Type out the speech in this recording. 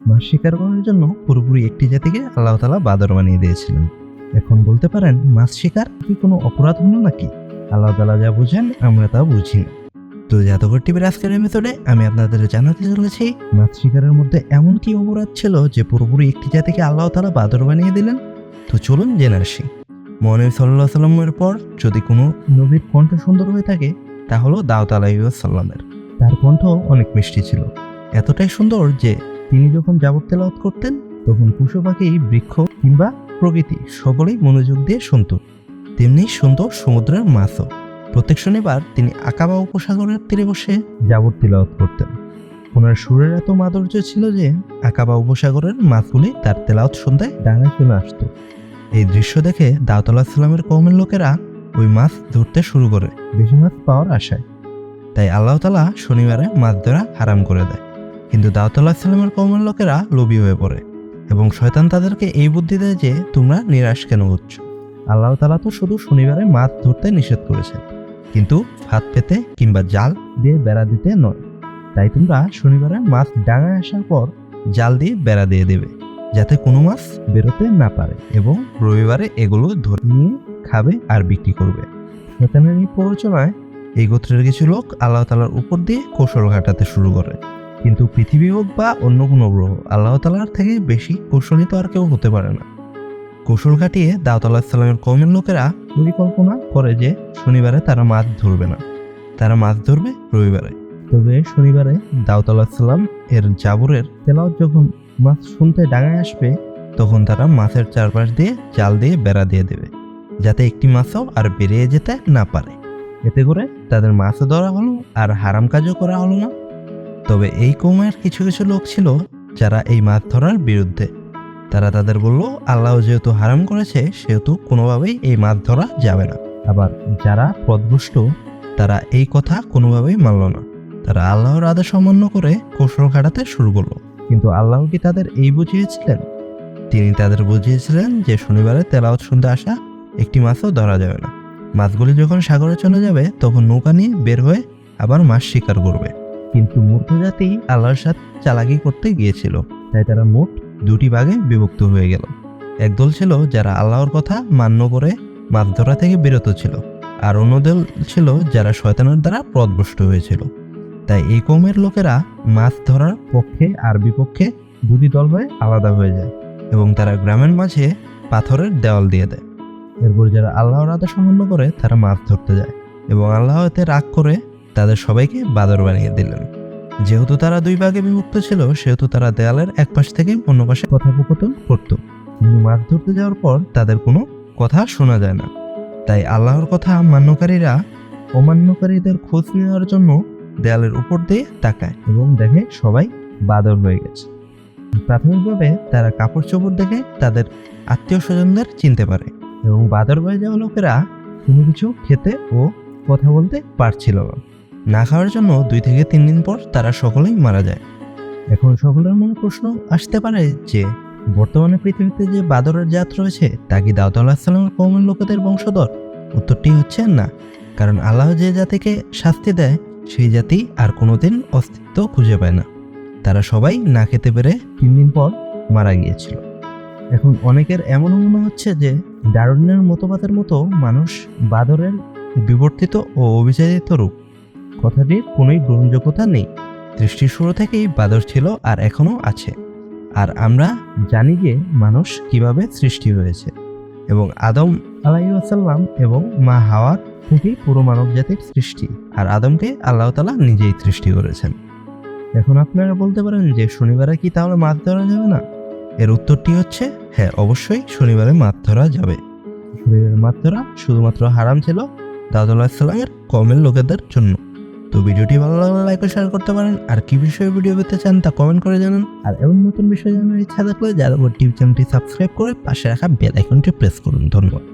মাছ শিকার করার জন্য পুরোপুরি একটি জাতিকে আল্লাহ তাআলা বাদর বানিয়ে দিয়েছিলেন। এখন বলতে পারেন, মাছ শিকার কি কোনো অপরাধ হলো নাকি? আল্লাহ তাআলা যা বুঝেন আমরা তা বুঝি না। তো জাদুঘর টিভির আজকের এপিসোডে আমি আপনাদের জানাতে চলেছি, মাছ শিকারের মধ্যে এমন কি অপরাধ ছিল যে পুরোপুরি একটি জাতিকে আল্লাহ তাআলা বাদর বানিয়ে দিলেন। তো চলুন জেনে আসি। মহানবী সাল্লাল্লাহু আলাইহি সাল্লামের পর যদি কোনো নবীর কণ্ঠ সুন্দর হয়ে থাকে, তা হলো দাউদ আলাইহিস সালামের। তার কণ্ঠ অনেক মিষ্টি ছিল, এতটাই সুন্দর যে তিনি যখন যাবত তেলাওয়াত করতেন তখন পশু পাখি, বৃক্ষ কিংবা প্রকৃতি সকলেই মনোযোগ দিয়ে শুনত। তেমনি সুন্দর সমুদ্রের মাছও। প্রত্যেক শনিবার তিনি আকাবা উপসাগরের তীরে বসে যাবত তিলাওয়াত করতেন। ওনার সুরের এত মাধুর্য ছিল যে আকাবা উপসাগরের মাছগুলি তার তেলাওয়াত শুনতে ডাঙায় চলে আসত। এই দৃশ্য দেখে দাউদ আলাইহিস সালামের কওমের লোকেরা ওই মাছ ধরতে শুরু করে, বেশি মাছ পাওয়ার আশায়। তাই আল্লাহ তাআলা শনিবারে মাছ ধরা হারাম করে দেয়। কিন্তু দাউদ আলাইহিস সালামের কওমের লোকেরা লোভী হয়ে পড়ে এবং শয়তান তাদেরকে এই বুদ্ধি দেয় যে তোমরা নিরাশ কেন হচ্ছ? আল্লাহ তাআলা তো শুধু শনিবারে মাছ ধরতে নিষেধ করেছেন, কিন্তু ফাঁদ পেতে কিংবা জাল দিয়ে বেড়া দিতে নয়। তাই তোমরা শনিবারে মাছ ডাঙায় আসার পর জাল দিয়ে বেড়া দিয়ে দেবে, যাতে কোনো মাছ বেরোতে না পারে, এবং রবিবারে এগুলো ধরে নিয়ে খাবে আর বিক্রি করবে। শয়তানের এই প্ররোচনায় এই গোত্রের কিছু লোক আল্লাহ তাআলার উপর দিয়ে কৌশল ঘাটাতে শুরু করে। কিন্তু পৃথিবী হোক বা অন্য কোনো গ্রহ, আল্লাহ তাআলার থেকে বেশি কৌশলী তো আর কেউ হতে পারে না। কৌশল কাটিয়ে দাউদ আলাইহিস সালামের কওমের লোকেরা পরিকল্পনা করে যে শনিবারে তারা মাছ ধরবে না, তারা মাছ ধরবে রবিবারে। তবে শনিবারে দাউদ আলাইহিস সালাম এর জাবরের তেলাওয়াত যখন মাছ শুনতে ডাঙায় আসবে, তখন তারা মাছের চারপাশ দিয়ে জাল দিয়ে বেড়া দিয়ে দেবে, যাতে একটি মাছও আর বেরিয়ে যেতে না পারে। এতে করে তাদের মাছও ধরা হলো আর হারাম কাজও করা হলো না। তবে এই কওমের কিছু কিছু লোক ছিল যারা এই মাছ ধরার বিরুদ্ধে। তারা তাদের বলল, আল্লাহ যেহেতু হারাম করেছে সেহেতু কোনোভাবেই এই মাছ ধরা যাবে না। আবার যারা পথভ্রষ্ট তারা এই কথা কোনোভাবেই মানল না। তারা আল্লাহর আদেশ অমান্য করে কৌশল খাটাতে শুরু করলো। কিন্তু আল্লাহ কি তাদের এই বুঝিয়েছিলেন? তিনি তাদের বুঝিয়েছিলেন যে শনিবারে তেলাওয়াত শুনতে আসা একটি মাছও ধরা যাবে না। মাছগুলি যখন সাগরে চলে যাবে তখন নৌকা নিয়ে বের হয়ে আবার মাছ শিকার করবে। কিন্তু মূর্খ জাতি আল্লাহর সাথে চালাকি করতে গিয়েছিল, তাই তারা মোট দুটি ভাগে বিভক্ত হয়ে গেল। একদল ছিল যারা আল্লাহর কথা মান্য করে মাছ ধরা থেকে বিরত ছিল, আর অন্য দল ছিল যারা শয়তানের দ্বারা পথভ্রষ্ট হয়েছিল। তাই এই কওমের লোকেরা মাছ ধরার পক্ষে আর বিপক্ষে দুটি দল হয়ে আলাদা হয়ে যায় এবং তারা গ্রামের মাঝে পাথরের দেওয়াল দিয়ে দেয়। এরপর যারা আল্লাহর আদেশ অমান্য করে তারা মাছ ধরতে যায় এবং আল্লাহ এতে রাগ করে তাদের সবাইকে বাদর বানিয়ে দিলেন। যেহেতু তারা দুই ভাগে বিভক্ত ছিল সেহেতু তারা দেয়ালের এক পাশ থেকে অন্য পাশে কথোপকথন করত। কিন্তু মাছ ধরতে যাওয়ার পর তাদের কোনো কথা শোনা যায় না। তাই আল্লাহর কথা মান্যকারীরা অমান্যকারীদের খোঁজ নেওয়ার জন্য দেয়ালের উপর দিয়ে তাকায় এবং দেখে সবাই বাদর হয়ে গেছে। প্রাথমিকভাবে তারা কাপড় চোপড় দেখে তাদের আত্মীয় স্বজনদের চিনতে পারে এবং বাদর হয়ে যাওয়া লোকেরা কোনো কিছু খেতে ও কথা বলতে পারছিল না। খাওয়ার জন্য 2 থেকে 3 দিন পর তারা সকলেই মারা যায়। এখন সকলের মনে প্রশ্ন আসতে পারে যে বর্তমানে পৃথিবীতে যে বাদরের জাত রয়েছে তা কি দাউদ আলাইহিস সালামের কওমের লোকেদের বংশধর? উত্তরটি হচ্ছে না, কারণ আল্লাহ যে জাতিকে শাস্তি দেয় সেই জাতি আর কোনোদিন অস্তিত্ব খুঁজে পায় না। তারা সবাই না খেতে পেরে 3 দিন পর মারা গিয়েছিল। এখন অনেকের এমন মনে হচ্ছে যে ডারউইনের মতবাদের মতো মানুষ বাদরের বিবর্তিত ও অভিজাতিত রূপ। কথাটির কোনোই গ্রহণযোগ্যতা নেই। সৃষ্টির শুরু থেকেই বাদর ছিল আর এখনো আছে। আর আমরা জানি যে মানুষ কিভাবে সৃষ্টি হয়েছে, এবং আদম আলাইহিস সালাম এবং মা হাওয়ার থেকে পুরো মানব জাতির সৃষ্টি, আর আদমকে আল্লাহ তাআলা নিজেই সৃষ্টি করেছেন। এখন আপনারা বলতে পারেন যে শনিবারে কি তাহলে মাছ ধরা যাবে না? এর উত্তরটি হচ্ছে হ্যাঁ, অবশ্যই শনিবারে মাছ ধরা যাবে। শনিবারে মাছ ধরা শুধুমাত্র হারাম ছিল দাউদ আলাইহিস সালামের কওমের লোকেদের জন্য। তো ভিডিওটি ভালো লাগলে লাইক ও শেয়ার করতে পারেন। আর কি বিষয়ে ভিডিও পেতে চান তা কমেন্ট করে জানান। আর এমন নতুন বিষয় জানার ইচ্ছা থাকলে জাদুঘর টিভি চ্যানেলটি সাবস্ক্রাইব করে পাশে রাখা বেল আইকনটি প্রেস করুন। ধন্যবাদ।